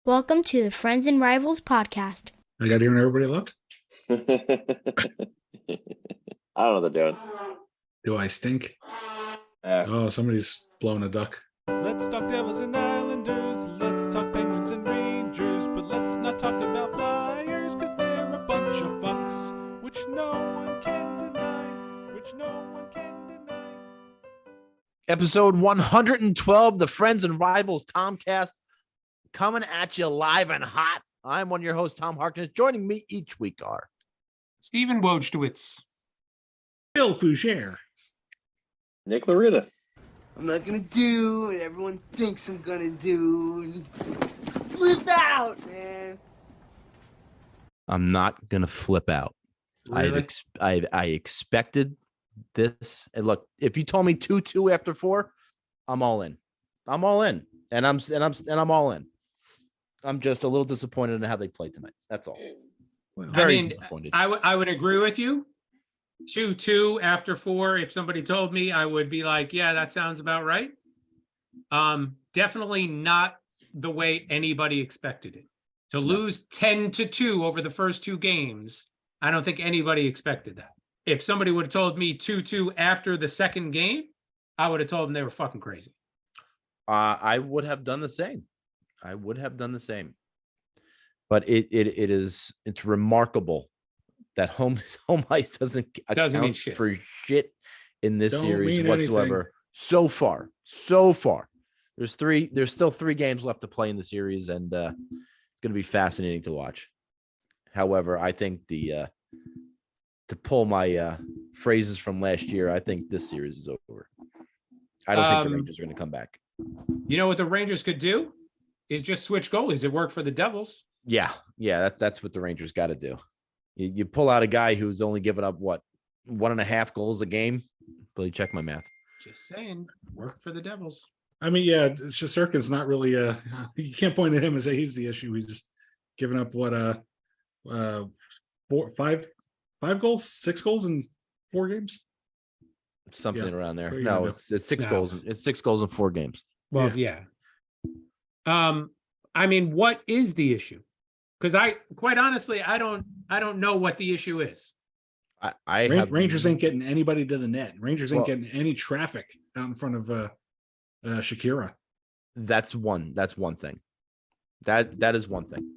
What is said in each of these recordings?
Welcome to the Friends and Rivals podcast. I got here and everybody left. I don't know what they're doing. Do I stink? Yeah. Oh, somebody's blowing a duck. Let's talk Devils and Islanders, let's talk Penguins and Rangers, but let's not talk about Flyers, cause they're a bunch of fucks, which no one can deny, Episode 112, the Friends and Rivals Tomcast, coming at you live and hot. I'm one of your hosts, Tom Harkness. Joining me each week are Stephen Wojtowicz, Bill Fougere, Nick Larita. I'm not gonna do what everyone thinks I'm gonna do. Flip out, man. I'm not gonna flip out. Really? I expected this. And look, if you told me 2-2 after 4, I'm all in. I'm all in, and I'm all in. I'm just a little disappointed in how they played tonight. That's all. Very disappointed. I would agree with you. 2-2 after 4. If somebody told me, I would be like, yeah, that sounds about right. Definitely not the way anybody expected it. To lose 10-2 over the first 2 games, I don't think anybody expected that. If somebody would have told me 2-2 after the second game, I would have told them they were fucking crazy. I would have done the same. But it's remarkable that home ice doesn't Doesn't mean account shit. for shit in this Don't series mean whatsoever. So far. There's still 3 games left to play in the series, and it's going to be fascinating to watch. However, I think to pull my phrases from last year, I think this series is over. I don't think the Rangers are going to come back. You know what the Rangers could do is just switch goalies. It worked for the Devils. Yeah, that's what the Rangers got to do. You pull out a guy who's only given up 1.5 goals a game. Billy, check my math. Just saying, worked for the Devils. I mean, yeah, Shesterkin's not really you can't point at him and say he's the issue. He's just giving up 5 goals, 6 goals in 4 games. Something around there. Yeah, No, no. it's 6 goals. It's 6 goals in 4 games. Well, yeah. I mean, what is the issue? Because quite honestly, I don't know what the issue is. Rangers ain't getting anybody to the net. Rangers ain't Well- getting any traffic out in front of Shakira. That's one thing. That is one thing.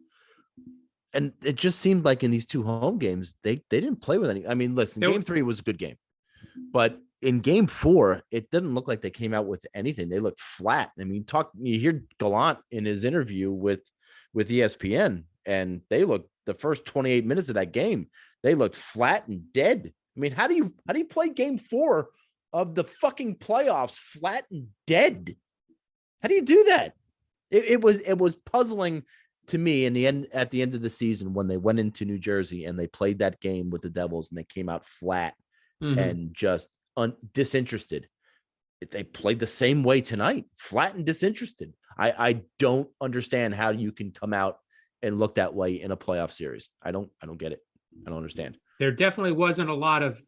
And it just seemed like in these 2 home games, they didn't play with any. I mean, listen, game 3 was a good game, but in game 4, it didn't look like they came out with anything. They looked flat. I mean, you hear Gallant in his interview with ESPN, and they looked the first 28 minutes of that game, they looked flat and dead. I mean, how do you play game 4 of the fucking playoffs flat and dead? How do you do that? It was puzzling to me at the end of the season when they went into New Jersey and they played that game with the Devils and they came out flat and just disinterested. They played the same way tonight, flat and disinterested. I don't understand how you can come out and look that way in a playoff series. I don't get it. I don't understand. There definitely wasn't a lot of,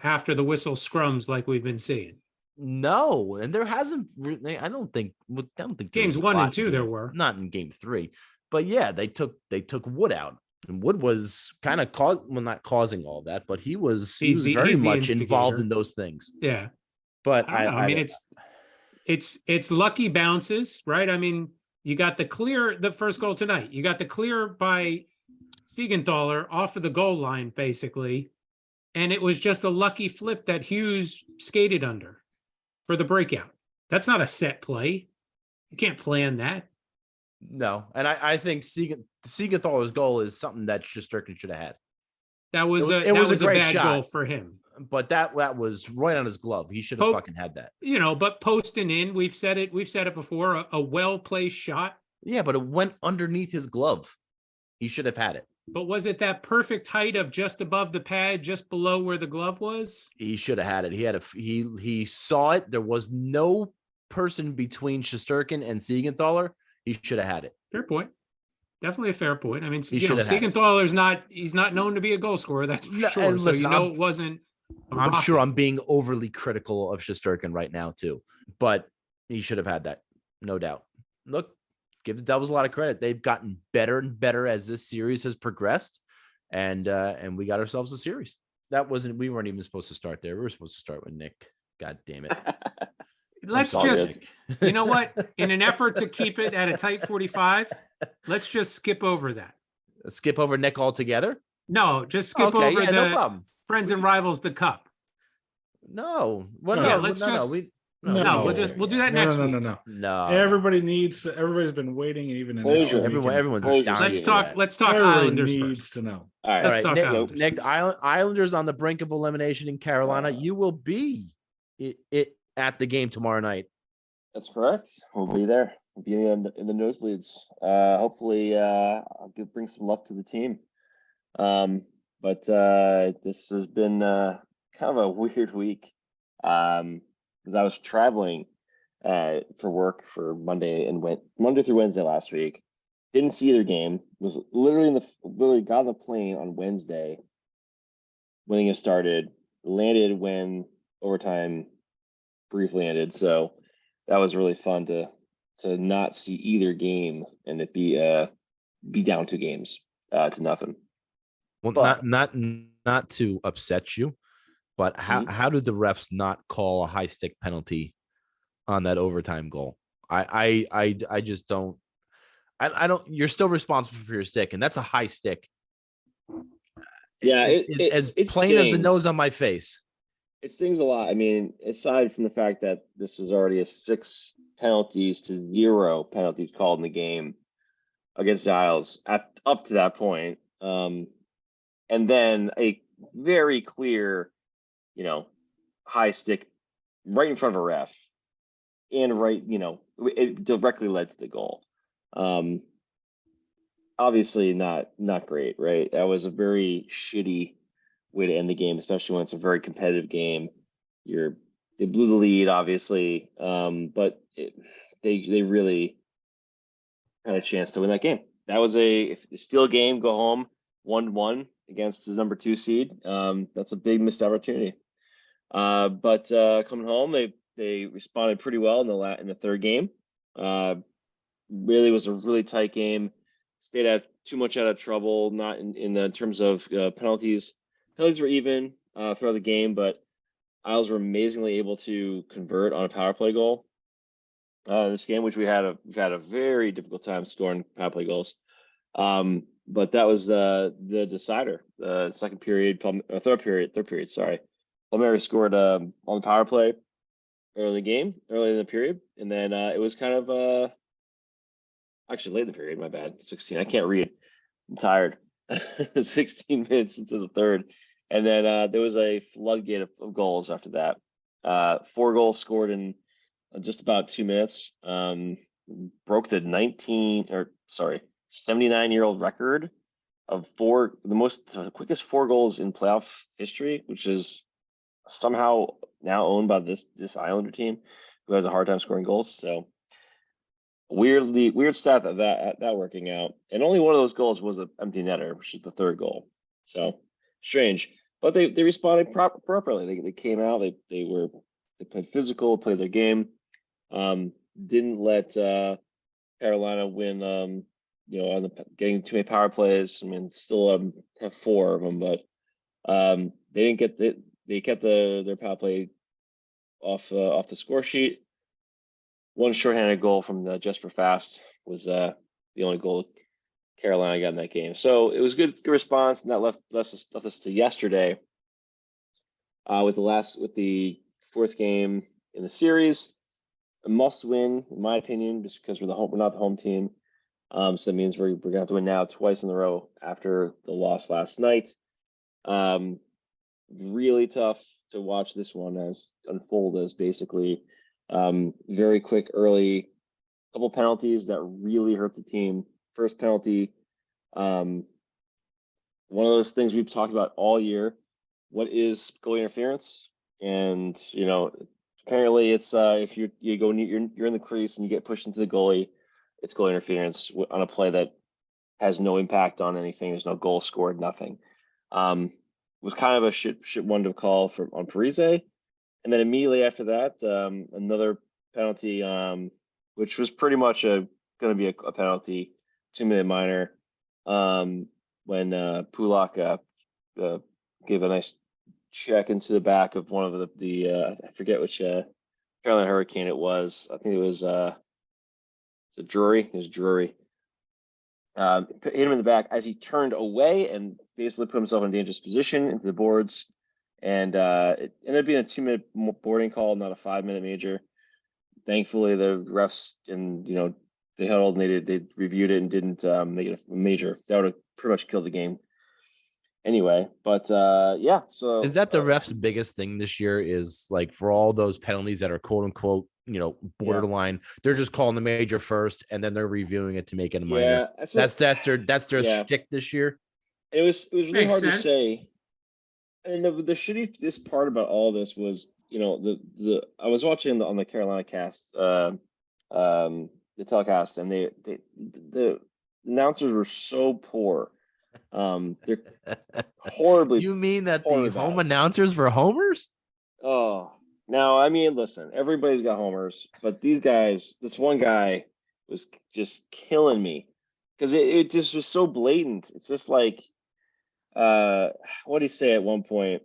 after the whistle scrums like we've been seeing. No, and there hasn't really. I don't think Games 1 and 2 there were. Not in game 3, but yeah, they took Wood out, and Wood was kind of not causing all that, but he was very much involved in those things. Yeah, but I mean, it's lucky bounces, right? I mean, you got the first goal tonight. You got the clear by Siegenthaler off of the goal line, basically, and it was just a lucky flip that Hughes skated under for the breakout. That's not a set play. You can't plan that. No, and I think Siegenthaler's goal is something that Shesterkin should have had. That was a great bad shot goal for him. But that was right on his glove. He should have fucking had that. But posting in, we've said it before, a well-placed shot. Yeah, but it went underneath his glove. He should have had it. But was it that perfect height of just above the pad, just below where the glove was? He should have had it. He saw it. There was no person between Shesterkin and Siegenthaler. He should have had it. Fair point. Definitely a fair point. I mean, He should have had it. Siegenthaler's he's not known to be a goal scorer, that's for No, sure. and listen, So it wasn't. I'm sure I'm being overly critical of Shesterkin right now too, but he should have had that, no doubt. Look, give the Devils a lot of credit. They've gotten better and better as this series has progressed, and we got ourselves a series. We weren't even supposed to start there. We were supposed to start with Nick. God damn it. Let's sorry, just, you know what? In an effort to keep it at a tight 45, let's just skip over that. Skip over Nick altogether. No, just skip Okay, over yeah, the no problem. Friends and Rivals, the cup. No, well, No. no, Yeah, let's no, no, just- we, No, we'll do that next week. No, Everybody's been waiting even an Closure. extra week. everyone's Closure. dying. Let's for talk. that. Let's talk Everybody Islanders needs first. to know. All right. All Let's right, talk Nick, Islanders. Nick, Islanders on the brink of elimination in Carolina. You will be it at the game tomorrow night. That's correct. We'll be there. We'll be in the nosebleeds. Hopefully, I'll bring some luck to the team. But this has been kind of a weird week because I was traveling for work for Monday through Wednesday last week. Didn't see either game. Was literally got on the plane on Wednesday when it started. Landed when overtime briefly ended. So that was really fun to not see either game and it be down 2 games to nothing. Well, But- not to upset you, but how did the refs not call a high stick penalty on that overtime goal? I just don't. I don't. You're still responsible for your stick, and that's a high stick. Yeah, as it plain as the stings. nose on my face. It stings a lot. I mean, aside from the fact that this was already a 6 penalties to 0 penalties called in the game against Giles up to that point, and then a very clear, high stick right in front of a ref, and it directly led to the goal. Obviously not great, right? That was a very shitty way to end the game, especially when it's a very competitive game. They blew the lead, obviously, but they really had a chance to win that game. That was if it's still a game, go home 1-1 against the number 2 seed. That's a big missed opportunity. But coming home, they responded pretty well in the third game. Really was a really tight game. Stayed too much out of trouble, not in terms of penalties. Penalties were even throughout the game, but Isles were amazingly able to convert on a power play goal this game, which we've had a very difficult time scoring power play goals. But that was the decider. Third period. Sorry, Palmieri scored on the power play early in the period, and then it was kind of actually late in the period. My bad. 16. I can't read. I'm tired. 16 minutes into the third, and then there was a floodgate of goals after that. 4 goals scored in just about 2 minutes. Broke the 79-year-old record of the quickest 4 goals in playoff history, which is somehow now owned by this Islander team, who has a hard time scoring goals. So weird stat that working out, and only one of those goals was an empty netter, which is the 3rd goal. So strange, but they responded properly. They came out. They played physical, played their game. Didn't let Carolina win. On getting too many power plays. I mean, still have 4 of them, but they didn't get they kept their power play off the score sheet. One shorthanded goal from Jesper Fast was the only goal Carolina got in that game. So it was good response, and that left us to yesterday with the 4th game in the series. A must win, in my opinion, just because we're not the home team. So that means we're gonna have to win now twice in a row after the loss last night. Really tough to watch this one unfold as basically very quick early couple penalties that really hurt the team. First penalty, one of those things we've talked about all year. What is goal interference? And apparently it's if you're in the crease and you get pushed into the goalie, it's goal interference on a play that has no impact on anything. There's no goal scored, nothing. Was kind of a shit one to call on Parise. And then immediately after that, another penalty, which was pretty much a going to be a penalty, 2-minute minor. When Pulak gave a nice check into the back of one of the I forget which Carolina Hurricane it was. I think it was Drury. It was Drury. Hit him in the back as he turned away and basically put himself in a dangerous position into the boards. And it ended up being a 2-minute boarding call, not a 5-minute major. Thankfully, the refs and they huddled and they reviewed it and didn't make it a major. That would have pretty much killed the game. Anyway, but yeah. So is that the refs' biggest thing this year? Is like for all those penalties that are quote unquote borderline, they're just calling the major first and then they're reviewing it to make it a minor. Yeah, that's their yeah. shtick this year. It was really Makes hard sense. to say. And this part about all this was, the I was watching on the Carolina cast, the telecast, and the announcers were so poor. They're horribly. You mean that horribly the home bad. announcers were homers? Oh, now, I mean, listen, everybody's got homers, but these guys, this one guy was just killing me because it just was so blatant. It's just like, what did he say at one point?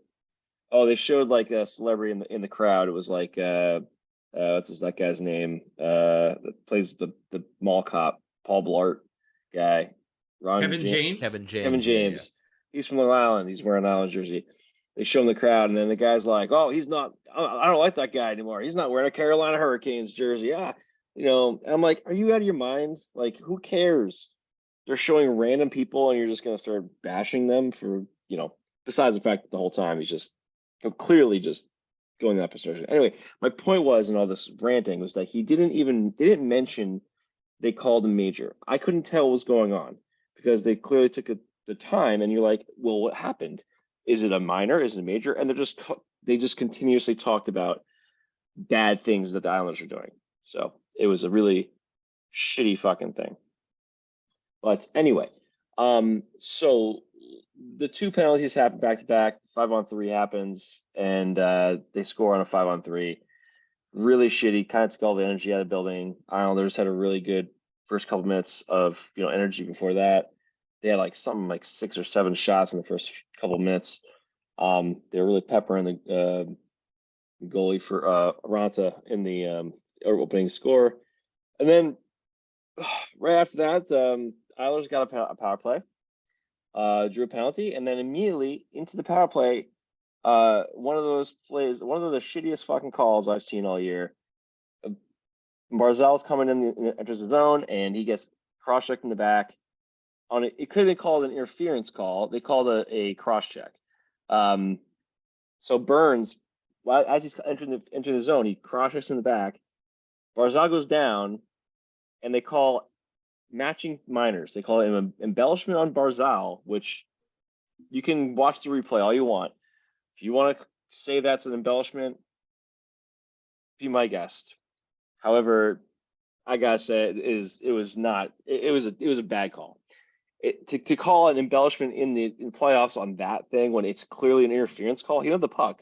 Oh, they showed like a celebrity in the crowd. It was like, what's that guy's name? That plays the mall cop, Paul Blart guy. Kevin James. Kevin James. Kevin James. He's from Long Island. He's wearing an Island jersey. They show him the crowd, and then the guy's like, "Oh, he's not. I don't like that guy anymore. He's not wearing a Carolina Hurricanes jersey." Yeah, I'm like, "Are you out of your mind? Like, who cares? They're showing random people, and you're just gonna start bashing them for, Besides the fact that the whole time he's just clearly just going that position. Anyway, my point was in all this ranting was that they didn't mention they called a major. I couldn't tell what was going on because they clearly took the time, and you're like, well, what happened? Is it a minor? Is it a major? And they just continuously talked about bad things that the Islanders are doing. So it was a really shitty fucking thing. But anyway, so the two penalties happen back to back. 5-on-3 happens, and they score on a 5-on-3. Really shitty. Kind of took all the energy out of the building. Islanders had a really good first couple minutes of energy before that. They had like 6 or 7 shots in the first couple minutes. They were really peppering the goalie for Aranta in the opening score, and then right after that, Islanders got a power play, drew a penalty, and then immediately into the power play. One of those plays, one of the shittiest fucking calls I've seen all year. Barzal's coming enters the zone, and he gets cross-checked in the back. It could have been called an interference call. They called a cross-check. So Burns, as he's entering the zone, he cross-checks in the back. Barzal goes down, and they call matching minors. They call it an embellishment on Barzal, which you can watch the replay all you want. If you want to say that's an embellishment, be my guest. However, I gotta say it was not. It was a bad call. To call an embellishment in playoffs on that thing when it's clearly an interference call. He didn't have the puck.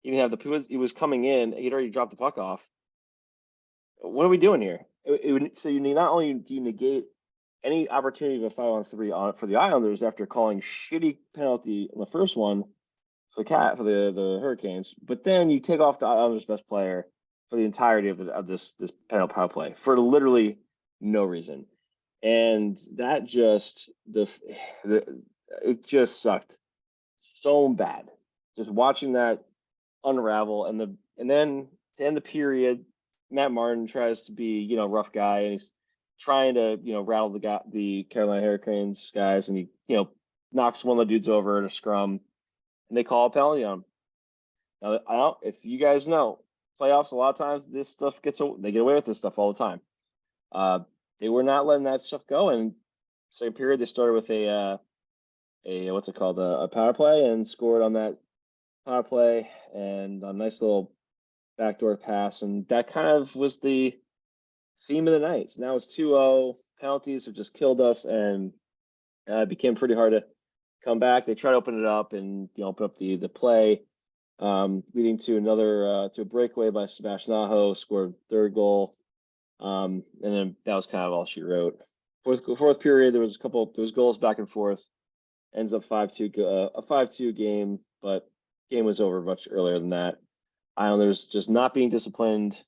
He didn't have he was coming in. He'd already dropped the puck off. What are we doing here? So not only do you negate any opportunity of a 5-on-3 for the Islanders after calling shitty penalty in the first one for the Hurricanes, but then you take off the Islanders' best player for the entirety of this penalty power play for literally no reason. And that just it just sucked so bad. Just watching that unravel, and then to end the period, Matt Martin tries to be rough guy, and he's trying to rattle the Carolina Hurricanes guys, and he knocks one of the dudes over in a scrum, and they call a penalty on him. Now, if you guys know, playoffs a lot of times this stuff they get away with this stuff all the time. They were not letting that stuff go, and second period they started with a what's it called, a power play, and scored on that power play, and a nice little backdoor pass, and that kind of was the theme of the night. So now it's 2-0. Penalties have just killed us, and it became pretty hard to come back. They tried to open it up and open up the play, leading to another to a breakaway by Sebastian Aho, scored third goal. And then that was kind of all she wrote. Fourth period, there was goals back and forth. Ends up 5-2, a 5-2 game, but game was over much earlier than that. Islanders just not being disciplined,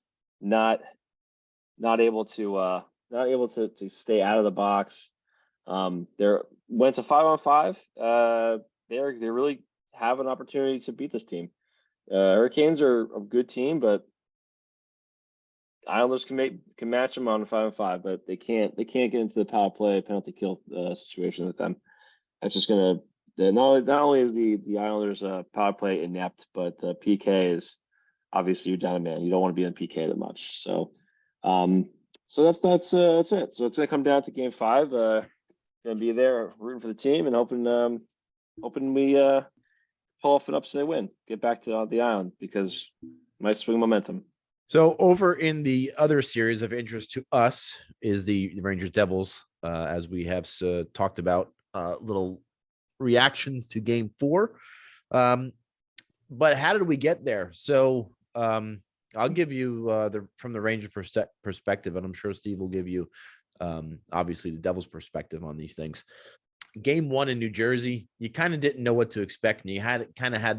not able to stay out of the box. They went to 5-on-5. They really have an opportunity to beat this team. Hurricanes are a good team, but Islanders can match them on a 5-on-5, but they can't get into the power play penalty kill situation with them. That's just gonna not only is the Islanders power play inept, but the PK is obviously you're down a man. You don't want to be in PK that much. So that's it. So it's gonna come down to game 5. Gonna be there rooting for the team and hoping we pull off an upset win, get back to the island because might swing momentum. So over in the other series of interest to us is the Rangers Devils, as we have talked about, little reactions to game 4. But how did we get there? So I'll give you from the Rangers perspective, and I'm sure Steve will give you obviously the Devils perspective on these things. Game 1 in New Jersey, you kind of didn't know what to expect, and you had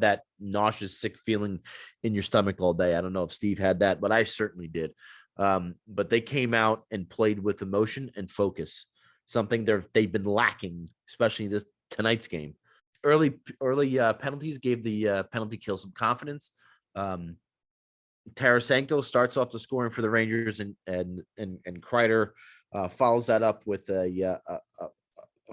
that nauseous, sick feeling in your stomach all day. I don't know if Steve had that, but I certainly did. But they came out and played with emotion and focus, something they've been lacking, especially tonight's game. Early penalties gave the penalty kill some confidence. Tarasenko starts off the scoring for the Rangers, and Kreider follows that up with a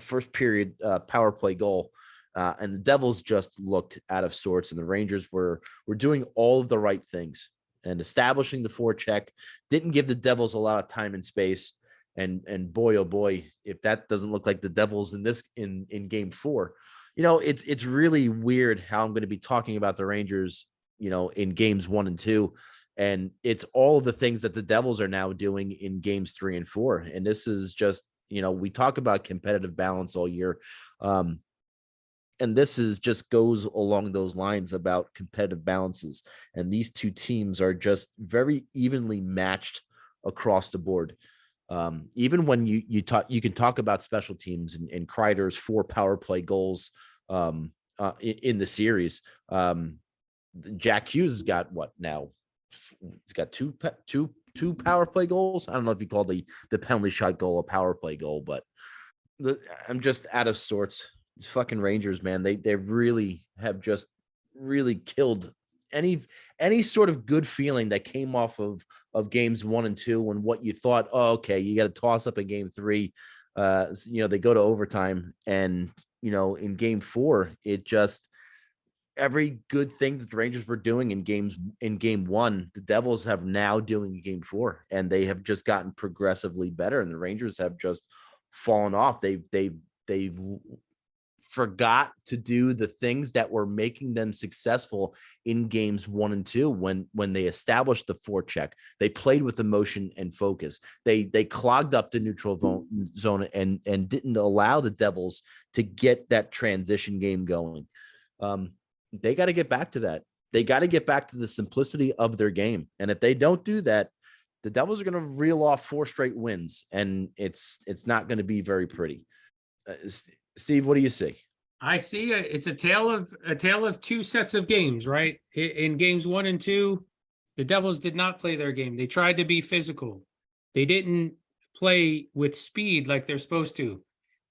first period power play goal, and the Devils just looked out of sorts, and the Rangers were doing all of the right things and establishing the forecheck. Didn't give the Devils a lot of time and space, and boy oh boy, if that doesn't look like the Devils in game 4. It's really weird how I'm going to be talking about the Rangers in games 1 and 2, and it's all of the things that the Devils are now doing in games 3 and 4, and this is just we talk about competitive balance all year. And this just goes along those lines about competitive balances. And these two teams are just very evenly matched across the board. Even when you can talk about special teams and Kreider's 4 power play goals in the series. Jack Hughes has got what now? He's got two power play goals. I don't know if you call the penalty shot goal a power play goal, but I'm just out of sorts. These fucking Rangers, man, they really have just really killed any sort of good feeling that came off of games 1 and 2 when what you thought, oh, okay, you got to toss up in game 3. They go to overtime, and in game 4, it just every good thing that the Rangers were doing in game 1, the Devils have now doing in game 4, and they have just gotten progressively better. And the Rangers have just fallen off. They've forgot to do the things that were making them successful in games 1 and 2 when they established the forecheck. They played with emotion and focus. They clogged up the neutral zone and didn't allow the Devils to get that transition game going. They got to get back to that. They got to get back to the simplicity of their game. And if they don't do that, the Devils are going to reel off 4 straight wins, and it's not going to be very pretty. Steve, what do you see? I see it's a tale of 2 sets of games, right? In games 1 and 2, the Devils did not play their game. They tried to be physical. They didn't play with speed like they're supposed to.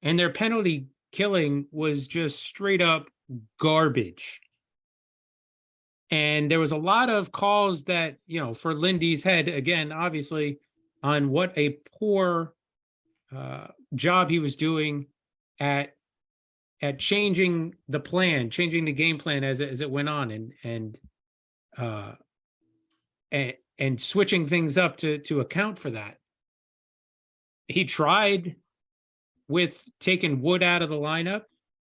And their penalty killing was just straight up garbage. And there was a lot of calls that, for Lindy's head, again, obviously, on what a poor job he was doing at changing the plan, changing the game plan as it went on, and switching things up to account for that. He tried with taking Wood out of the lineup.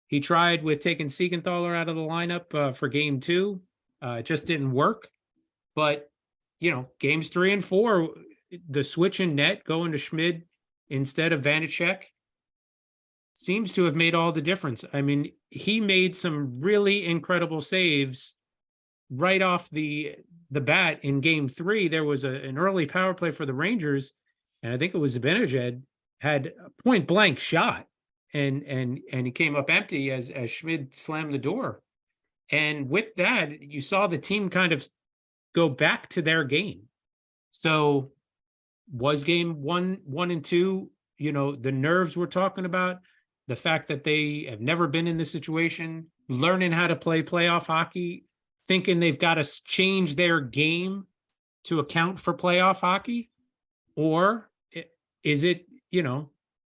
He tried with taking Siegenthaler out of the lineup for game 2. It just didn't work. But, games 3 and 4, the switch in net going to Schmid instead of Vanacek seems to have made all the difference. I mean, he made some really incredible saves right off the bat in game 3. There was an early power play for the Rangers, and I think it was Zibanejad, had a point blank shot, and he came up empty as Schmid slammed the door. And with that, you saw the team kind of go back to their game. So was game one and two, the nerves we're talking about, the fact that they have never been in this situation, learning how to play playoff hockey, thinking they've got to change their game to account for playoff hockey? Or is it,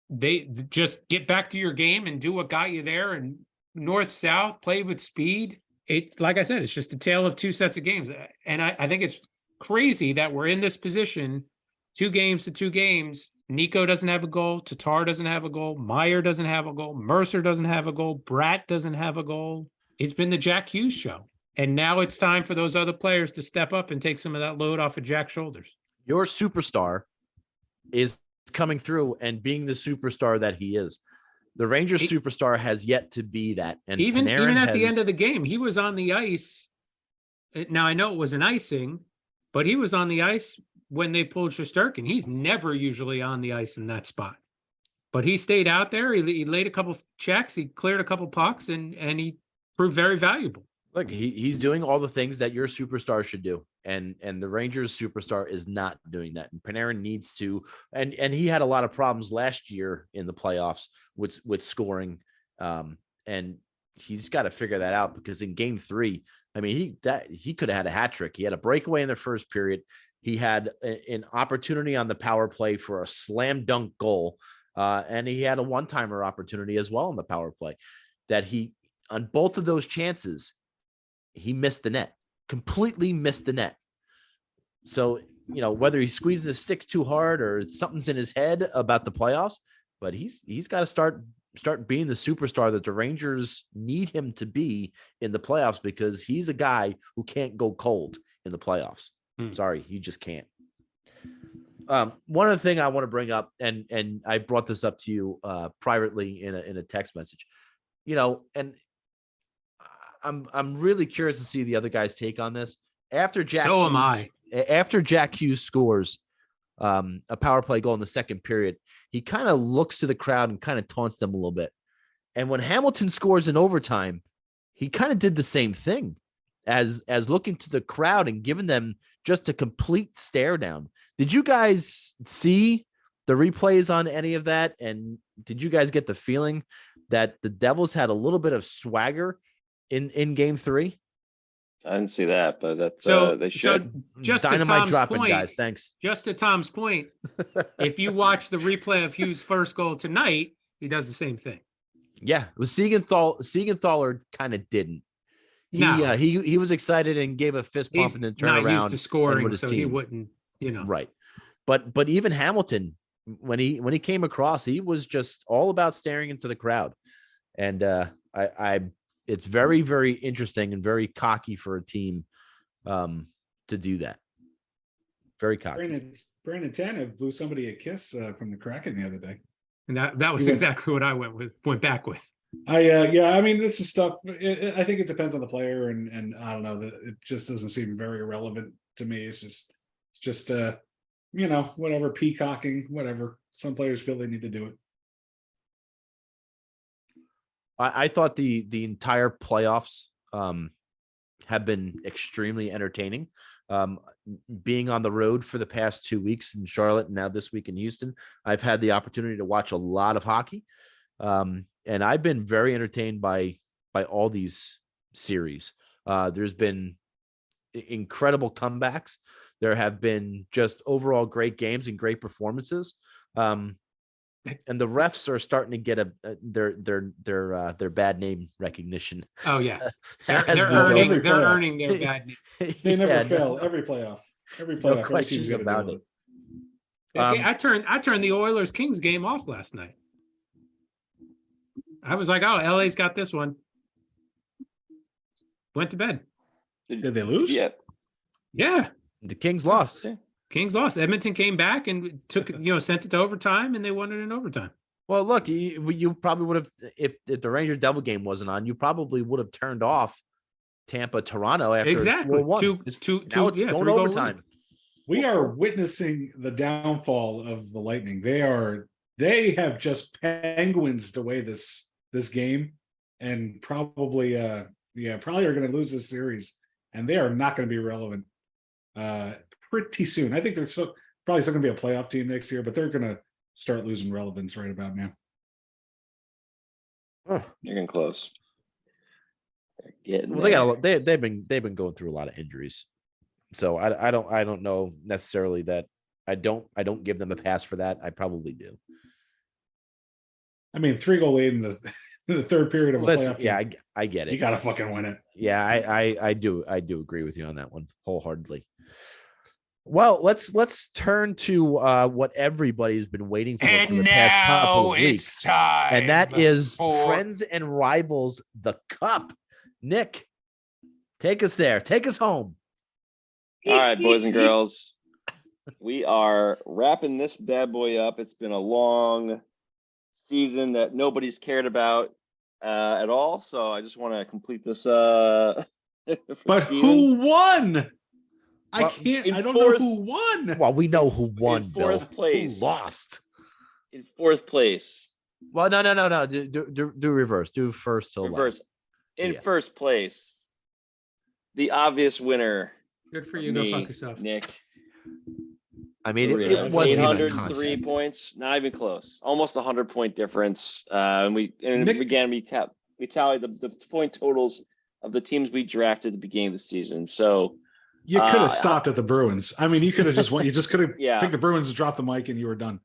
they just get back to your game and do what got you there, and north-south, play with speed? It's like I said, it's just a tale of two sets of games. And I think it's crazy that we're in this position, 2 games to 2 games. Nico doesn't have a goal. Tatar doesn't have a goal. Meyer doesn't have a goal. Mercer doesn't have a goal. Bratt doesn't have a goal. It's been the Jack Hughes show. And now it's time for those other players to step up and take some of that load off of Jack's shoulders. Your superstar is coming through and being the superstar that he is. The Rangers superstar has yet to be that. And even at the end of the game, he was on the ice. Now, I know it was an icing, but he was on the ice when they pulled Shesterkin. He's never usually on the ice in that spot. But he stayed out there. He laid a couple checks. He cleared a couple pucks, and he proved very valuable. Look, he's doing all the things that your superstar should do. And the Rangers superstar is not doing that. And Panarin needs to, and he had a lot of problems last year in the playoffs with scoring. And he's got to figure that out, because in game 3, I mean, he could have had a hat trick. He had a breakaway in the first period. He had an opportunity on the power play for a slam dunk goal. And he had a one-timer opportunity as well on the power play, that on both of those chances, he missed the net, completely missed the net. So, whether he's squeezing the sticks too hard or something's in his head about the playoffs, but he's got to start being the superstar that the Rangers need him to be in the playoffs, because he's a guy who can't go cold in the playoffs. Sorry, he just can't. One other thing I want to bring up, and I brought this up to you privately in a text message, and I'm really curious to see the other guys' take on this. After Jack Hughes scores a power play goal in the second period, he kind of looks to the crowd and kind of taunts them a little bit. And when Hamilton scores in overtime, he kind of did the same thing, as looking to the crowd and giving them just a complete stare down. Did you guys see the replays on any of that? And did you guys get the feeling that the Devils had a little bit of swagger in game 3? I didn't see that, but that's they should. So just Dynamite to Tom's dropping, point, guys. Thanks. Just to Tom's point, if you watch the replay of Hughes' first goal tonight, he does the same thing. Yeah, it was Siegenthaler kind of didn't. He was excited and gave a fist bump and then turned around. He's not used to scoring, so team. he wouldn't, Right. But even Hamilton, when he came across, he was just all about staring into the crowd. And it's very, very interesting and very cocky for a team to do that. Very cocky. Brandon Tanev blew somebody a kiss from the Kraken the other day. And that was exactly what I went back with. I mean, this is stuff. I think it depends on the player, and I don't know, that it just doesn't seem very relevant to me. It's just whatever, peacocking, whatever. Some players feel they need to do it. I thought the entire playoffs have been extremely entertaining. Being on the road for the past 2 weeks in Charlotte and now this week in Houston, I've had the opportunity to watch a lot of hockey. And I've been very entertained by all these series. There's been incredible comebacks. There have been just overall great games and great performances. And the refs are starting to get their bad name recognition. Oh yes, they're earning their bad name. They never fail. Every playoff. No questions about it. I turned the Oilers Kings game off last night. I was like, oh, LA's got this one. Went to bed. Did they lose? Yeah. The Kings lost. Kings lost. Edmonton came back and took, sent it to overtime, and they won it in overtime. Well, look, you probably would have, if the Ranger Devil game wasn't on, you probably would have turned off Tampa Toronto after exactly 4-1. Now it's going overtime. We are witnessing the downfall of the Lightning. They have just penguins away this game, and probably are going to lose this series, and they are not going to be relevant pretty soon. I think they're probably still going to be a playoff team next year, but they're going to start losing relevance right about now. You're getting close. Well, they've been going through a lot of injuries, so I don't know necessarily that I don't give them a pass for that. I probably do. I mean, 3-goal lead in the third period of a playoff game. Yeah, I get it. You gotta fucking win it. Yeah, I do agree with you on that one wholeheartedly. Well, let's turn to what everybody's been waiting for the past couple of weeks, time, and that is Friends and Rivals, the Cup. Nick, take us there. Take us home. All right, boys and girls, we are wrapping this bad boy up. It's been a long season that nobody's cared about at all, so I just want to complete this. But who won? I don't know who won. Well, we know who won. Fourth place. Who lost? In fourth place. Well, no. Do reverse. Do first to Reverse. last. In first place, the obvious winner. Good for you. Me, Go fuck yourself, Nick. I mean, it wasn't even a 803 contest. points, not even close. Almost 100-point difference. Again, we tallied the point totals of the teams we drafted at the beginning of the season. So you could have stopped at the Bruins. I mean, you could have you just could have Yeah. picked the Bruins, drop the mic, and you were done.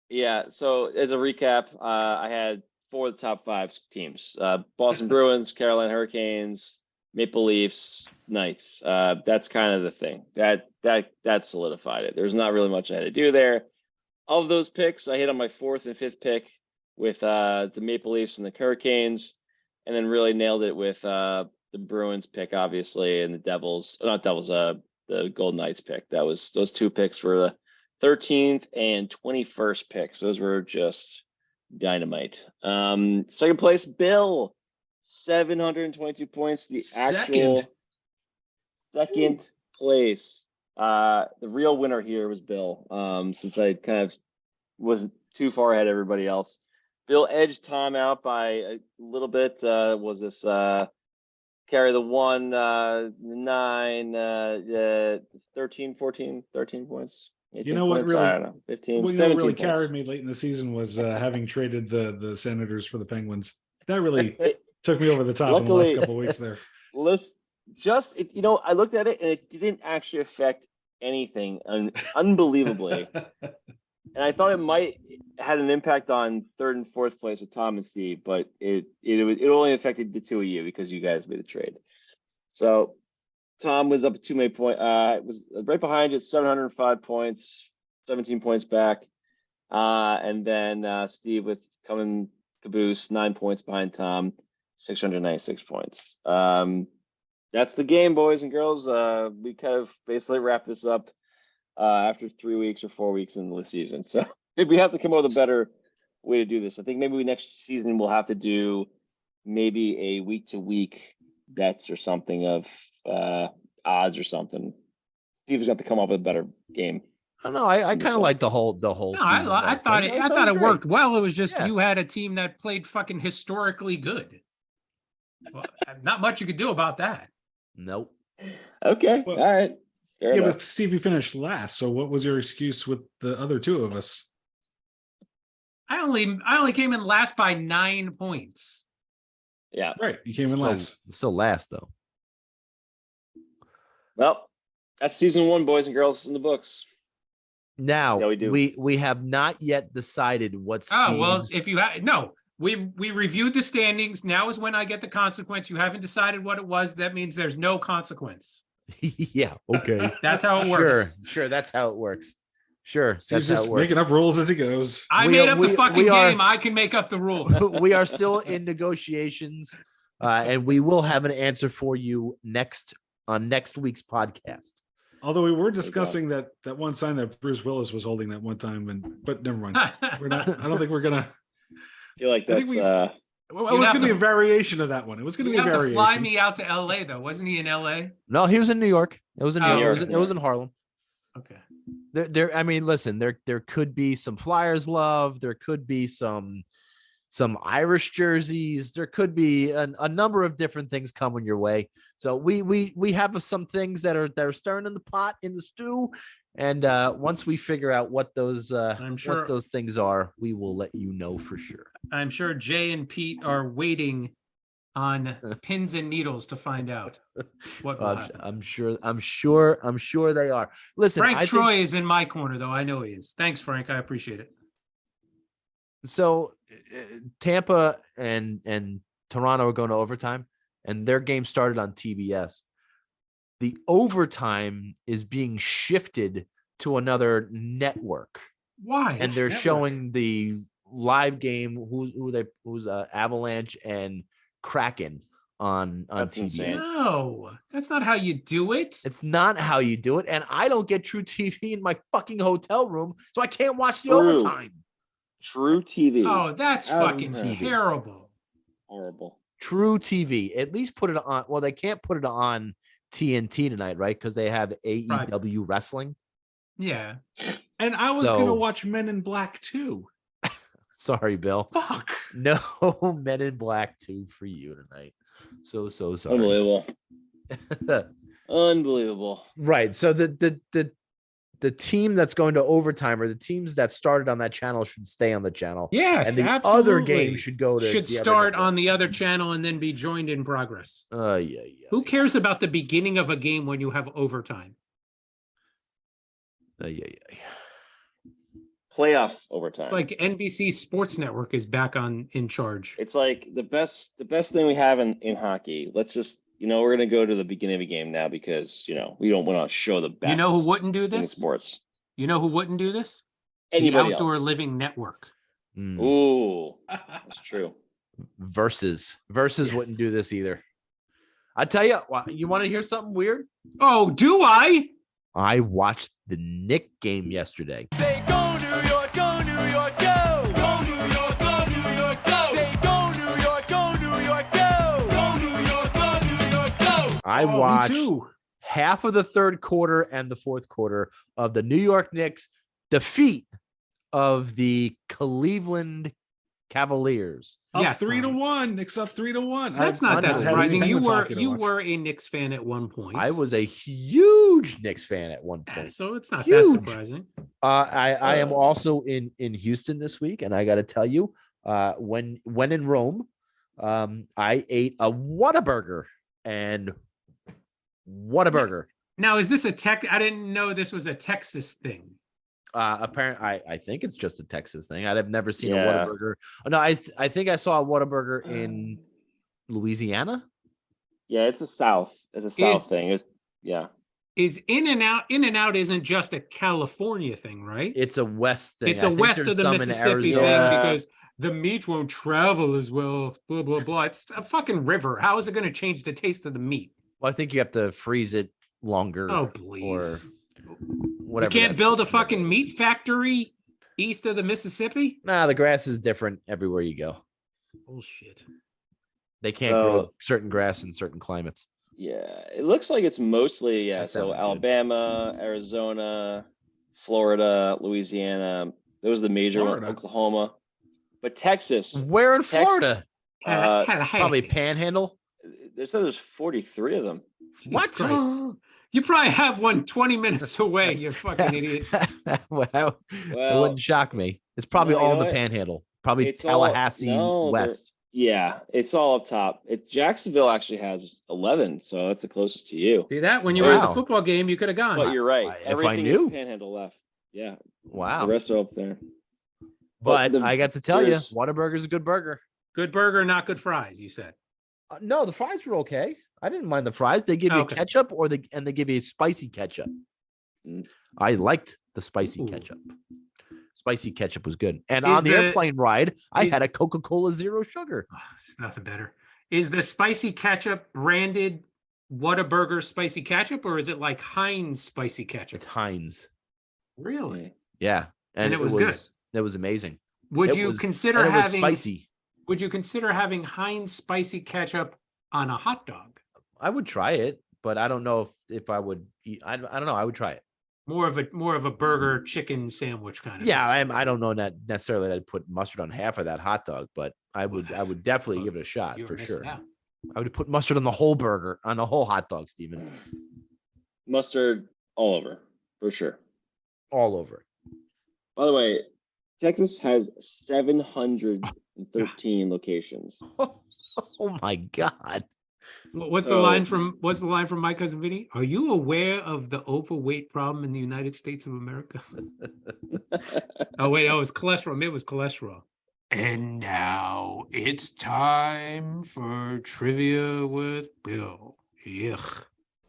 Yeah. So as a recap, I had 4 of the top 5 teams: Boston Bruins, Carolina Hurricanes, Maple Leafs, Knights. That's kind of the thing that solidified it. There's not really much I had to do there. Of those picks, I hit on my 4th and 5th pick with the Maple Leafs and the Hurricanes, and then really nailed it with the Bruins pick, obviously, and the Golden Knights pick. Those 2 picks were the 13th and 21st picks. Those were just dynamite. Second place, Bill, 722 points. The actual second place. The real winner here was Bill. Since I kind of was too far ahead of everybody else. Bill edged Tom out by a little bit. Was this carry the 1, 9, 13 points? You know what points? really? I don't know, 15, What 17 really points. carried me late in the season was having traded the Senators for the Penguins. That really took me over the top in the last couple of weeks there. I looked at it and it didn't actually affect anything unbelievably. And I thought it might had an impact on 3rd and 4th place with Tom and Steve, but it only affected the 2 of you because you guys made the trade. So Tom was up at 2 points. Was right behind you at 705 points, 17 points back. And then Steve with coming caboose, 9 points behind Tom, 696 points. That's the game, boys and girls. We kind of basically wrap this up after 3 weeks or 4 weeks into the season. So if we have to come up with a better way to do this, I think maybe next season we'll have to do maybe a week-to-week bets or something of odds or something. Steve's got to come up with a better game. I don't know. I kind of like the whole. No, season I though. thought it great. worked well. It was just Yeah. you had a team that played fucking historically good. Well, not much you could do about that. Nope. Okay, Well, all right. Fair Yeah, enough. but Steve, you finished last. So what was your excuse with the other 2 of us? I only came in last by 9 points. Yeah. Right, you came in last. Still last though. Well, that's season 1, boys and girls, in the books. Now Yeah, we do. we have not yet decided what. Oh well, schemes- if you no, we reviewed the standings. Now is when I get the consequence. You haven't decided what it was. That means there's no consequence. yeah, okay, That's how it works. sure, that's how it works. Sure, Steve's that's how just it works. making up rules as he goes. I We made are- up the we- fucking we are- game. I can make up the rules. we are still in negotiations, and we will have an answer for you next week's podcast. Although we were discussing that one sign that Bruce Willis was holding that one time, but never mind. We're not. I don't think we're gonna. I feel like I think that's we- Well, it You'd was have going to be to- a variation of that one. It was going to You be a have to variation. fly me out to LA though, wasn't he in LA? No, he was in New York. It was in New Oh, York. okay. It was in Harlem. Okay. I mean, listen, there could be some Flyers love. There could be some Irish jerseys. There could be a number of different things coming your way. So we have some things that are stirring in the pot, in the stew. And once we figure out what those I'm sure what those things are, we will let you know for sure. I'm sure Jay and Pete are waiting on pins and needles to find out what will happen. I'm sure they are. Listen, Frank I Troy think, is in my corner, though. I know he is. Thanks, Frank. I appreciate it. so. Tampa and Toronto are going to overtime, and their game started on TBS. The overtime is being shifted to another network. Why? And they're network? showing the live game who's Avalanche and Kraken on That's TBS. insane. No, that's not how you do it. It's not how you do it, and I don't get True TV in my fucking hotel room, so I can't watch the True. overtime. True TV. Oh, that's Out of fucking hand. terrible. Horrible. True TV. At least put it on. Well, they can't put it on TNT tonight, right? Because they have AEW wrestling. Yeah. And I was So- gonna watch Men in Black too. Sorry, Bill. Fuck. No Men in Black 2 for you tonight. So sorry. Unbelievable. Unbelievable. Right. So the team that's going to overtime, or the teams that started on that channel, should stay on the channel. Yes, And the absolutely. other game should go to Should the other start network. on the other channel and then be joined in progress. Yeah. Who cares about the beginning of a game when you have overtime? Yeah. Playoff overtime. It's like NBC Sports Network is back in charge. It's like the best thing we have in hockey. Let's just, we're gonna go to the beginning of a game now because we don't want to show the best. You know who wouldn't do in this? sports? You know who wouldn't do this? Anybody the Outdoor else? Living Network. Mm. Ooh, that's true. Versus Yes. wouldn't do this either. I tell you, you want to hear something weird? Oh, do I? I watched the Knicks game yesterday. Say go New York, go New York, go! Go New York, go New York, go! Say go New York, go New York, go! Go New York, go New York, go! I Oh, me watched too. half of the third quarter and the fourth quarter of the New York Knicks defeat of the Cleveland Cavaliers. Up Yes, 3-1. Knicks up 3-1. That's not that Unbelievable. surprising. You Penguins were hockey to you watch. were a Knicks fan at one point. I was a huge Knicks fan at one Yeah, point. so it's not that Huge. surprising. I am also in Houston this week, and I got to tell you, when in Rome, I ate a Whataburger, and what a burger! Now, is this I didn't know this was a Texas thing. Apparently, I think it's just a Texas thing. I've never seen a Yeah. Whataburger. Oh, no, I think I saw a Whataburger in Louisiana. Yeah, it's a South. It's a South thing. Yeah. Is In-N-Out isn't just a California thing, right? It's a West thing. It's I a think west there's of the some in Mississippi Arizona. thing because the meat won't travel as well, blah, blah, blah. It's a fucking river. How is it going to change the taste of the meat? Well, I think you have to freeze it longer. Oh, please. You Whatever. can't that's- build a whatever fucking it is. meat factory east of the Mississippi? Nah, the grass is different everywhere you go. Bullshit. They can't grow So- certain grass in certain climates. Yeah. It looks like it's mostly, That so sounded good. Alabama, Arizona, Florida, Louisiana. Those are the major ones, Florida. Oklahoma. But Texas, Where in Texas- Florida? Tallahassee. Probably Panhandle. they said there's 43 of them. Jesus What? Christ. You probably have one 20 minutes away, you fucking idiot. Well, it Well, wouldn't shock me. It's probably no, you all in know the what? Panhandle. Probably It's all- Tallahassee no, they're- West. Yeah, it's all up top. Jacksonville actually has 11, so that's the closest to you. See that? When you were at the Wow. football game, you could have gone. But you're right. If I Everything knew. is Panhandle left. Yeah, Wow. the rest are up there. But the- I got to tell you, there's- Whataburger's a good burger. Good burger, not good fries, you said. No, the fries were okay. I didn't mind the fries. They give you Okay. ketchup and they give you spicy ketchup. Mm. I liked the spicy Ooh. ketchup. Spicy ketchup was good. And Is on the the- airplane ride, I is- had a Coca-Cola Zero Sugar. Oh, it's nothing better. Is the spicy ketchup branded Whataburger spicy ketchup, or is it like Heinz spicy ketchup? It's Heinz. Really? Yeah. And it was good. It was amazing. Would It you was- consider And it was having spicy. Would you consider having Heinz spicy ketchup on a hot dog? I would try it, but I don't know if I would eat. I don't know. I would try it. More of a burger chicken sandwich kind of. Yeah, I don't know that necessarily that I'd put mustard on half of that hot dog, but I would definitely give it a shot You were for missing sure. out. I would put mustard on the whole burger, on the whole hot dog, Steven. Mustard all over, for sure. All over. By the way, Texas has 713 locations. Oh my God. What's the line from My Cousin Vinny? Are you aware of the overweight problem in the United States of America? Oh wait, it was cholesterol. Maybe it was cholesterol. And now it's time for trivia with Bill. Yuck.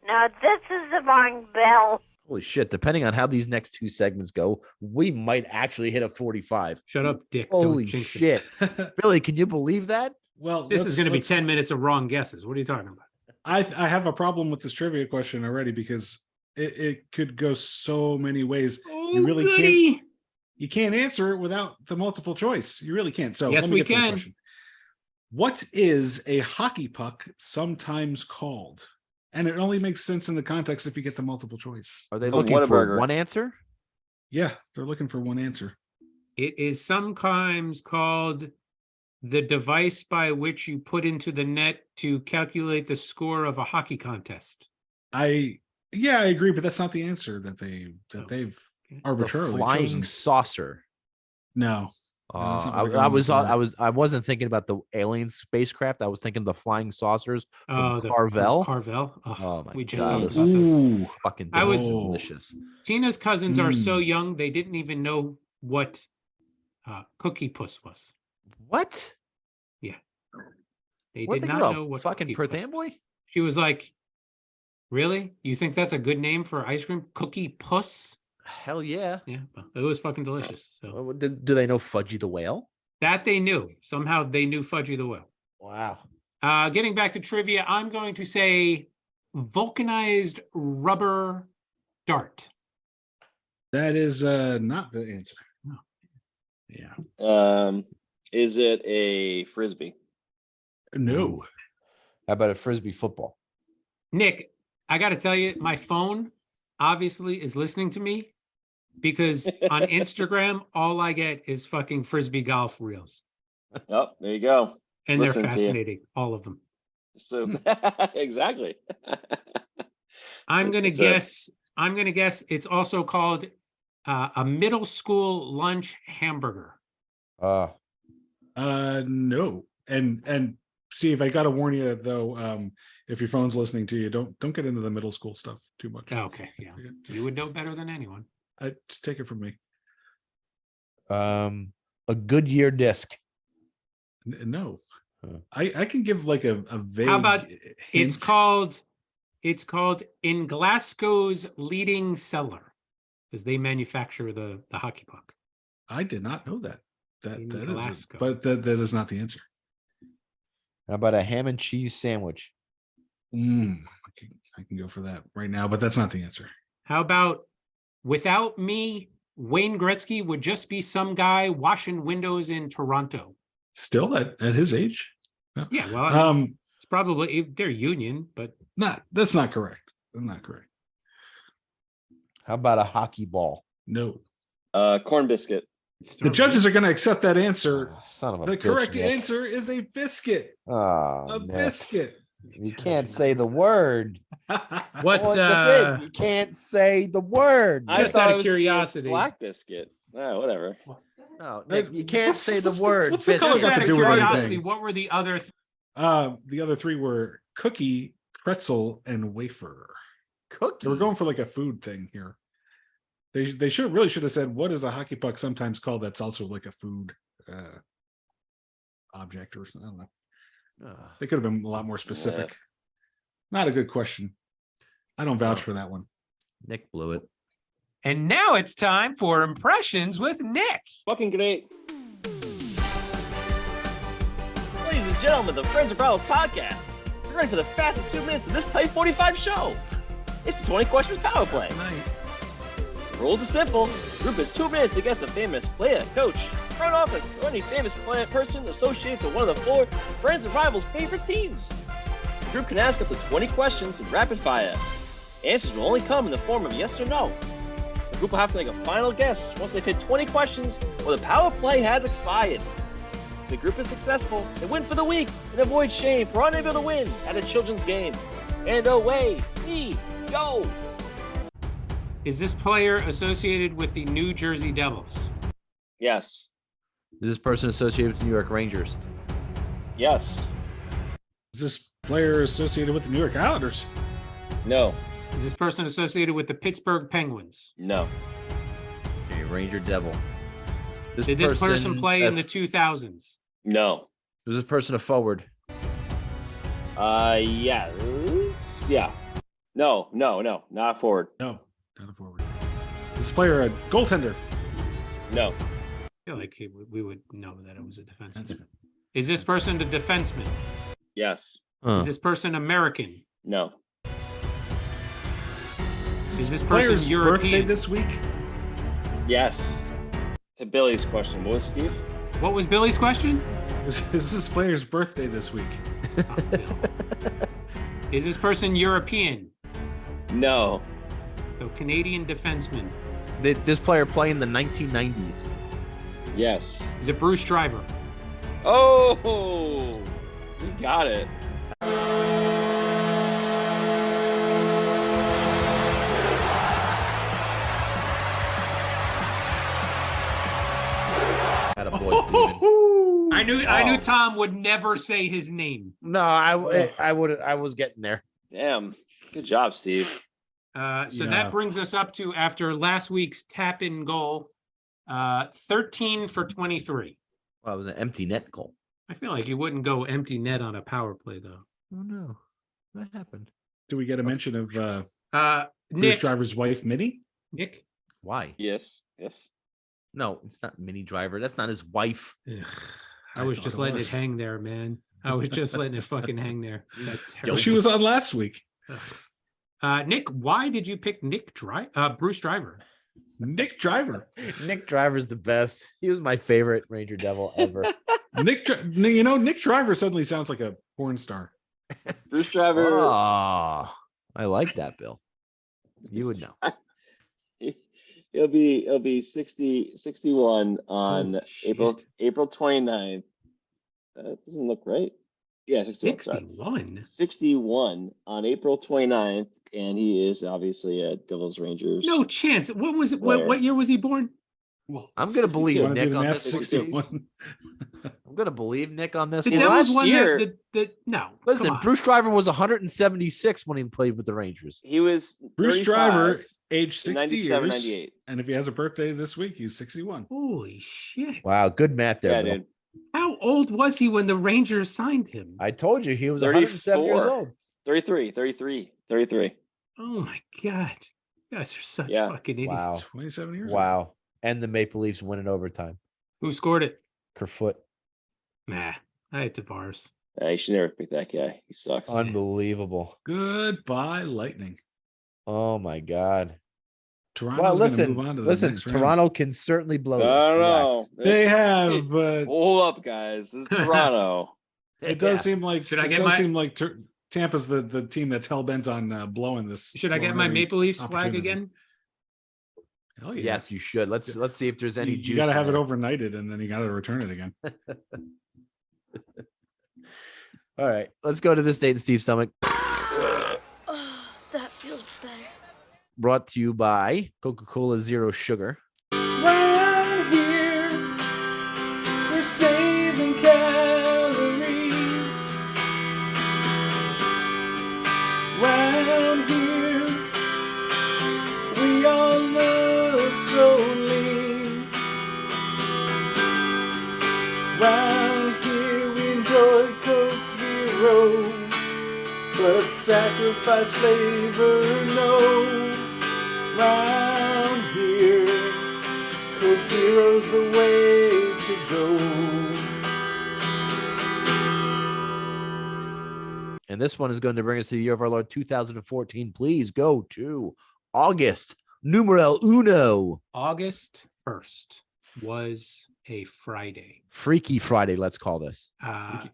Now this is the wrong bell. Holy shit. Depending on how these next two segments go, we might actually hit a 45. Shut up, Dick. Don't Holy jinx it. shit. Billy, can you believe that? Well, This is going to be let's- 10 minutes of wrong guesses. What are you talking about? I have a problem with this trivia question already because it could go so many ways. You really can't. You can't answer it without the multiple choice. You really can't. So Yes, let me we get to the can. question. What is a hockey puck sometimes called? And it only makes sense in the context if you get the multiple choice. Are they Oh, looking for Whataburger. one answer? Yeah, they're looking for one answer. It is sometimes called the device by which you put into the net to calculate the score of a hockey contest. I agree, but that's not the answer that they've Okay. The arbitrarily flying chosen. saucer. No. No, that's not what they're I going with that. I wasn't thinking about the alien spacecraft. I was thinking the flying saucers from The Carvel. Carvel. Ugh, Oh my we just God, talked those about this. Ooh. Fucking I was- delicious. Tina's cousins are so Mm. young they didn't even know what Cookie Puss was. What? They What did they not grow up, know what fucking Cookie Perth Puss was. Amboy? She was like, "Really? You think that's a good name for ice cream? Cookie Puss?" Hell yeah. Yeah, well, it was fucking delicious. So Well, do they know Fudgy the Whale? that they knew. Somehow they knew Fudgy the Whale. Wow. Getting back to trivia, I'm going to say vulcanized rubber dart. That is not the answer. No. Yeah. Is it a frisbee? No. How about a frisbee football? Nick, I got to tell you, my phone obviously is listening to me because on Instagram, all I get is fucking frisbee golf reels. Oh, there you go. And Listen they're to you. fascinating, all of them. So exactly. I'm gonna it's a- guess it's also called a middle school lunch hamburger. Uh, No. And Steve, I gotta warn you though, if your phone's listening to you, don't get into the middle school stuff too much. Okay, yeah. Yeah, You would know better than anyone. just take it from me. a Goodyear disc. No. Huh. I can give like a vague about hint. It's called In Glasgow's Leading Seller, because they manufacture the hockey puck. I did not know that. In That is Glasgow. but that is not the answer. How about a ham and cheese sandwich? I can go for that right now, but that's not the answer. How about without me, Wayne Gretzky would just be some guy washing windows in Toronto. Still at his age? No. Yeah, well, I mean, Um, it's probably they're union, but that's not correct. Not correct. How about a hockey ball? No. Corn biscuit. it's The still- judges are going to accept that answer. Oh, son of a The bitch, correct Nick. answer is a biscuit. Oh, A Nick. biscuit. You can't say the word. What? Well, that's it. You can't say the word. I Just thought out it of was gonna be a curiosity. black biscuit. Oh, whatever. No, Nick, you can't say the what's- word. what's the color Just got out to of do with curiosity, anything? what were the other? The other three were cookie, pretzel, and wafer. Cookie. They were going for like a food thing here. They should have said, what is a hockey puck sometimes called that's also like a food object or something. I don't know. They could have been a lot more specific. Not a good question. I don't vouch for that one. Nick blew it. And now it's time for impressions with Nick. Fucking great. Ladies and gentlemen, the Friends of Bravo podcast. You're ready for the fastest 2 minutes of this Type 45 show. It's the 20 questions power play. The rules are simple. The group has 2 minutes to guess a famous player, coach, front office, or any famous person associated with one of the 4 Friends and Rivals' favorite teams. The group can ask up to 20 questions in rapid fire. Answers will only come in the form of yes or no. group will have to make a final guess once they've hit 20 questions or the power play has expired. If the group is successful, they win for the week and avoid shame for unable to win at a children's game. And away we go. Is this player associated with the New Jersey Devils? Yes. Is this person associated with the New York Rangers? Yes. Is this player associated with the New York Islanders? No. Is this person associated with the Pittsburgh Penguins? No. A Ranger Devil. Did this person play in the 2000s? No. Was this person a forward? Yes. Yeah. No, not forward. No, not a forward. Is this player a goaltender? No. I feel like we would know that it was a defenseman. Is this person a defenseman? Yes. Is this person American? No. Is this player's person birthday European? this week? Yes. To Billy's question. What was Steve? What was Billy's question? Is this player's birthday this week? Oh, Bill. Is this person European? No. So Canadian defenseman. Did this player play in the 1990s? Yes. Is it Bruce Driver? Oh, you got it. Had a boy, Steven. I knew Tom would never say his name. No, I was getting there. Damn. Good job, Steve. So Yeah. that brings us up to, after last week's tap-in goal, 13 for 23. Well, it was an empty net goal. I feel like you wouldn't go empty net on a power play, though. Oh no, what happened? Do we get a mention of Bruce Nick, Driver's wife, Minnie? Nick, Why? Yes. Yes. No, it's not Mini Driver. That's not his wife. ugh, I I was thought just it letting was. it hang there, man. I was just letting it fucking hang there. That Well, terrible. she was on last week. Ugh. Nick, why did you pick Bruce Driver? Nick Driver. Nick Driver's the best. He was my favorite Ranger Devil ever. Nick Driver suddenly sounds like a porn star. Bruce Driver. Oh, I like that, Bill. You would know. He'll be 61 on Holy shit. April 29th. That doesn't look right. Yeah, 61. 61 on April 29th, and he is obviously a Devils Rangers. No chance. What was it? Player. What year was he born? I'm gonna believe You want to do Nick the on math? this. 61. I'm gonna believe Nick on this. The one. Devils last won year- no. Listen, come on. Bruce Driver was 176 when he played with the Rangers. He was Bruce 35 Driver, age in 60 97, years. 98. And if he has a birthday this week, he's 61. Holy shit. Wow, good math there, Yeah, Bill. dude. How old was he when the Rangers signed him? I told you he was 107 years 34. old. 33. Oh my God. You guys are such Yeah. fucking idiots. Wow. 27 years. old. Wow. And the Maple Leafs win in overtime. Who scored it? Kerfoot. Nah, I had Tavares. You should never pick that guy. He sucks. Unbelievable. Goodbye, Lightning. Oh my God. Toronto's Well, going to move on to the listen, next round. Toronto can certainly blow I this. don't Relax. know. They have, but Hold up, guys. This is Toronto. it does Yeah. seem like Should I get my- Tampa's the team that's hell bent on blowing this. Should I get blowing my every Maple Leafs flag opportunity. again? Hell yeah. Yes, you should. Let's see if there's any You juice. got to in have it there. overnighted and then you got to return it again. All right, let's go to this date in Steve's stomach. Oh, that feels better. Brought to you by Coca-Cola Zero Sugar. Round here, we're saving calories. Round here, we all look so lean. Round here, we enjoy Coke Zero, but sacrifice flavor, no. Round here, Coke Zero's the way to go. And this one is going to bring us to the year of our Lord 2014. Please go to August, numero uno. August 1st was a Friday. Freaky Friday, let's call this.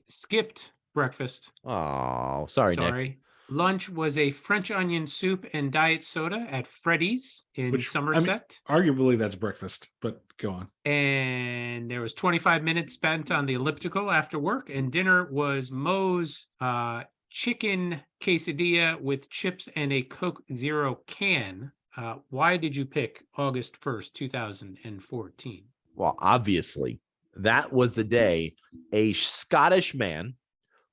Skipped breakfast. Oh, sorry, Nick. Sorry. Lunch was a French onion soup and diet soda at Freddy's in Which, I mean, Somerset. arguably that's breakfast, but go on. And there was 25 minutes spent on the elliptical after work. And dinner was Moe's chicken quesadilla with chips and a Coke Zero can. Why did you pick August 1st, 2014? Well, obviously, that was the day a Scottish man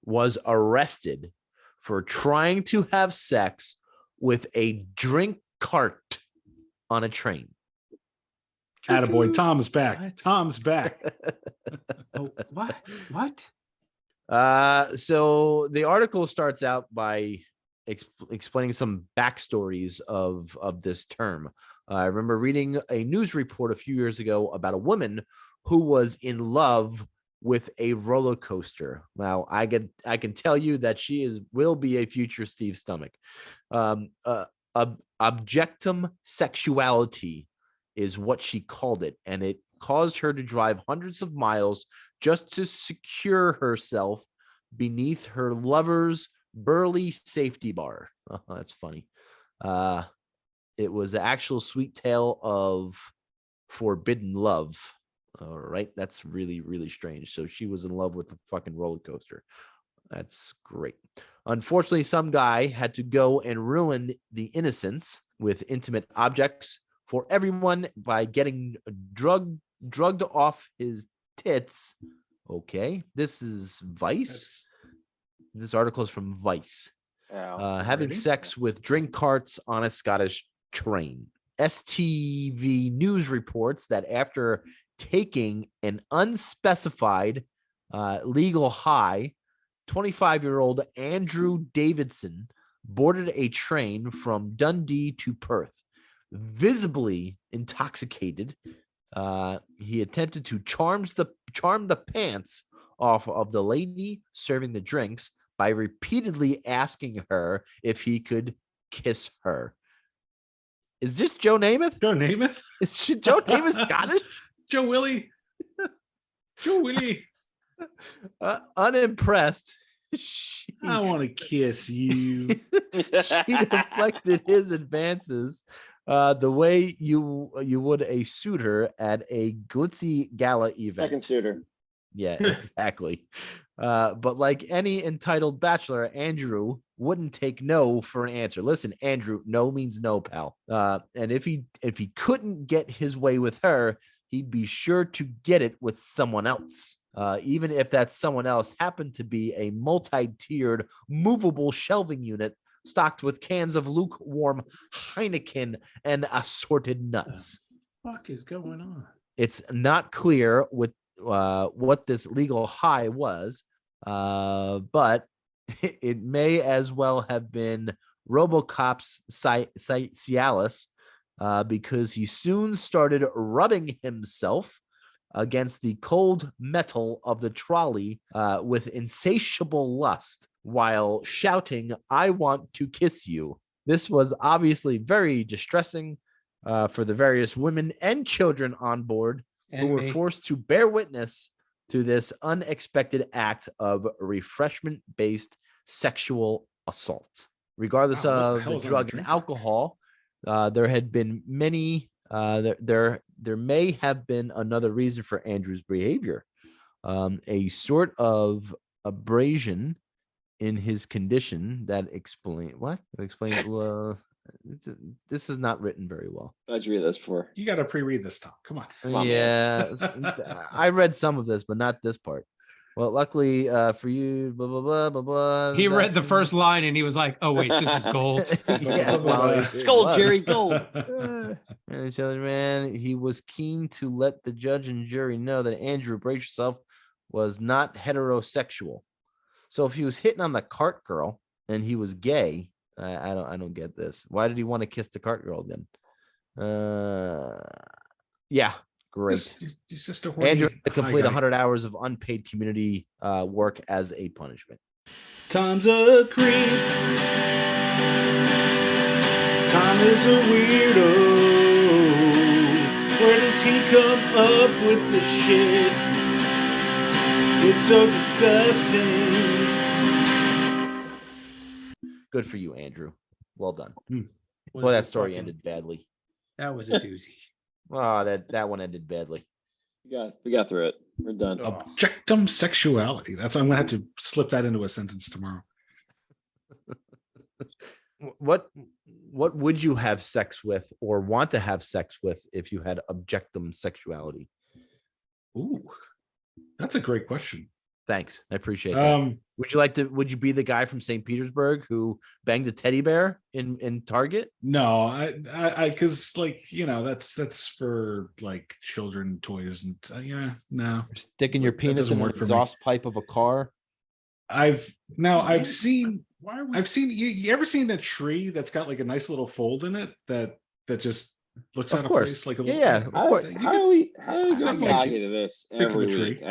was arrested for trying to have sex with a drink cart on a train. Attaboy, Tom's back. What? Tom's back. Oh, what? What? So the article starts out by explaining some backstories of this term. I remember reading a news report a few years ago about a woman who was in love with a roller coaster. Well, I can tell you that she will be a future Steve Stomach. Objectum sexuality is what she called it, and it caused her to drive hundreds of miles just to secure herself beneath her lover's burly safety bar. Oh, that's funny. It was the actual sweet tale of forbidden love. All right, that's really, really strange. So she was in love with the fucking roller coaster. That's great. Unfortunately, some guy had to go and ruin the innocence with intimate objects for everyone by getting drugged off his tits. Okay, this is Vice. This article is from Vice. Having sex with drink carts on a Scottish train. STV News reports that after taking an unspecified legal high, 25-year-old Andrew Davidson boarded a train from Dundee to Perth. Visibly intoxicated, he attempted to charm the pants off of the lady serving the drinks by repeatedly asking her if he could kiss her. Is this Joe Namath? Joe Namath? Is Joe Namath Scottish? Joe Willie. Joe Willie. Unimpressed, I want to kiss you. she deflected his advances the way you would a suitor at a glitzy gala event. Second suitor. Yeah, exactly. But like any entitled bachelor, Andrew wouldn't take no for an answer. Listen, Andrew, no means no, pal. And if he couldn't get his way with her, he'd be sure to get it with someone else. Even if that someone else happened to be a multi-tiered movable shelving unit stocked with cans of lukewarm Heineken and assorted nuts. What the fuck is going on? It's not clear what this legal high was, but it may as well have been RoboCop's Cialis, because he soon started rubbing himself against the cold metal of the trolley with insatiable lust while shouting, "I want to kiss you." This was obviously very distressing for the various women and children on board who were forced to bear witness to this unexpected act of refreshment-based sexual assault. Regardless of the drug and alcohol, there had been many. There may have been another reason for Andrew's behavior, a sort of abrasion in his condition that explains. This is not written very well. How'd you read this for? You got to pre-read this stuff. Come on. I read some of this, but not this part. Well, luckily for you, blah blah blah blah blah. He read the first line and he was like, "Oh wait, this is gold." Yeah, It's gold, Jerry, gold. Man, he was keen to let the judge and jury know that Andrew, brace yourself, was not heterosexual. So if he was hitting on the cart girl and he was gay, I don't get this. Why did he want to kiss the cart girl then? Yeah, great. He's just a horny Andrew had to complete guy. 100 hours of unpaid community work as a punishment. Tom's a creep. Tom is a weirdo. Where does he come up with the shit? It's so disgusting. Good for you, Andrew. Well done. Was Well, that a story fucking- ended badly. That was a doozy. Oh, that one ended badly. We got through it. We're done. Objectum sexuality. I'm gonna have to slip that into a sentence tomorrow. What would you have sex with or want to have sex with if you had objectum sexuality? Ooh, that's a great question. Thanks. I appreciate that. Would you be the guy from St. Petersburg who banged a teddy bear in Target? No, I because like, that's for like children toys and no. Sticking your That penis doesn't in an work for me. exhaust pipe of a car? I've seen you ever seen a tree that's got like a nice little fold in it that just looks Of out course. of place like a Yeah, little, yeah. Of course. How do we go definitely back into this think of every a week? tree.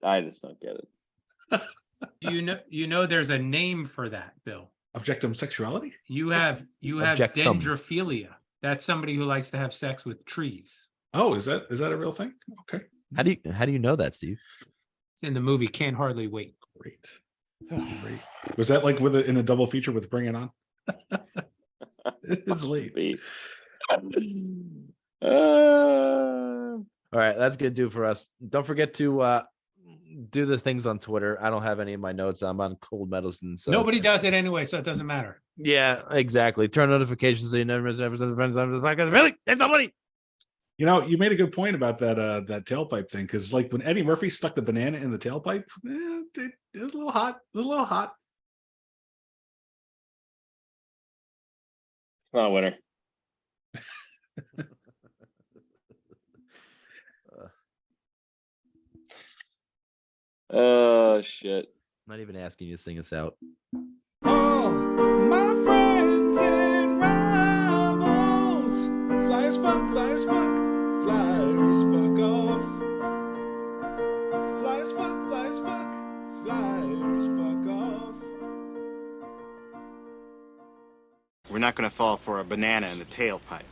I just don't get it. You know, there's a name for that, Bill. Objectum sexuality? You have Objectum. dendrophilia. That's somebody who likes to have sex with trees. Oh, is that a real thing? Okay, How do you know that, Steve? It's in the movie Can't Hardly Wait. great. Great. Was that like in a double feature with Bring It On? It's late. Sweet. All right, that's gonna do for us. Don't forget to do the things on Twitter. I don't have any of my notes. I'm on cold medicine. So Nobody does it anyway, so it doesn't matter. Yeah, exactly. Turn notifications so you never miss an episode of Friends on this podcast. Really? There's somebody. You made a good point about that tailpipe thing, because like when Eddie Murphy stuck the banana in the tailpipe, it was a little hot. It was a little hot. Not a winner. Oh shit. I'm not even asking you to sing us out. All my friends and rivals. Flyers fuck, flyers fuck, flyers fuck off. Flyers fuck, flyers fuck, flyers fuck off. We're not gonna fall for a banana in the tailpipe.